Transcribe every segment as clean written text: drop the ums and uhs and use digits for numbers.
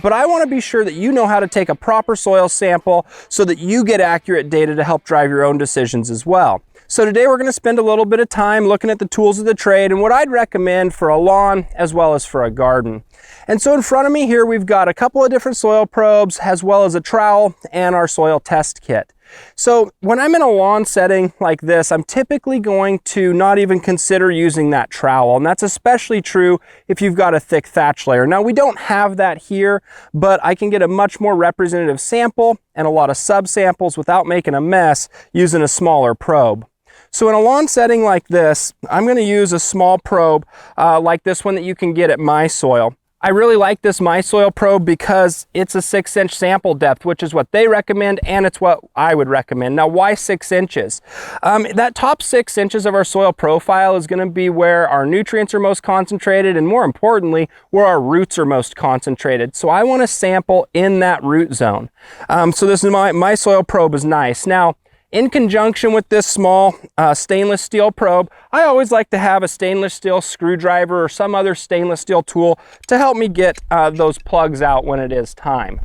but I want to be sure that you know how to take a proper soil sample so that you get accurate data to help drive your own decisions as well. So today we're going to spend a little bit of time looking at the tools of the trade and what I'd recommend for a lawn as well as for a garden. And so in front of me here we've got a couple of different soil probes as well as a trowel and our soil test kit. So when I'm in a lawn setting like this, I'm typically going to not even consider using that trowel, and that's especially true if you've got a thick thatch layer. Now we don't have that here, but I can get a much more representative sample and a lot of subsamples without making a mess using a smaller probe. So in a lawn setting like this, I'm going to use a small probe like this one that you can get at MySoil. I really like this MySoil probe because it's a 6-inch sample depth, which is what they recommend, and it's what I would recommend. Now, why 6 inches? That top 6 inches of our soil profile is going to be where our nutrients are most concentrated, and more importantly, where our roots are most concentrated. So I want to sample in that root zone. So this is MySoil probe is nice. Now, in conjunction with this small stainless steel probe, I always like to have a stainless steel screwdriver or some other stainless steel tool to help me get those plugs out when it is time.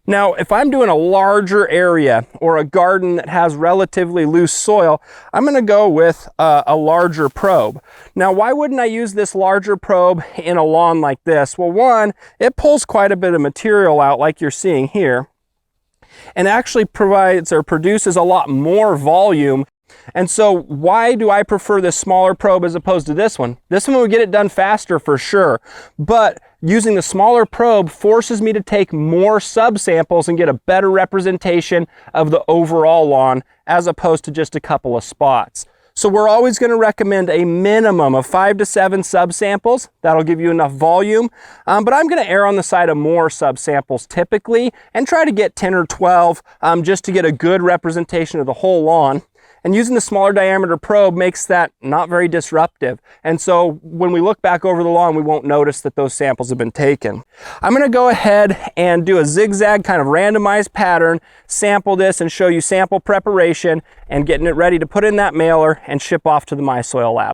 Now, if I'm doing a larger area or a garden that has relatively loose soil, I'm going to go with a larger probe. Now, why wouldn't I use this larger probe in a lawn like this? Well, one, it pulls quite a bit of material out like you're seeing here, and actually provides or produces a lot more volume. And so why do I prefer this smaller probe as opposed to this one? This one would get it done faster for sure, but using the smaller probe forces me to take more subsamples and get a better representation of the overall lawn as opposed to just a couple of spots. So we're always going to recommend a minimum of 5 to 7 subsamples. That'll give you enough volume, but I'm going to err on the side of more subsamples typically and try to get 10 or 12 just to get a good representation of the whole lawn. And using the smaller diameter probe makes that not very disruptive. And so when we look back over the lawn, we won't notice that those samples have been taken. I'm going to go ahead and do a zigzag kind of randomized pattern, sample this and show you sample preparation and getting it ready to put in that mailer and ship off to the MySoil lab.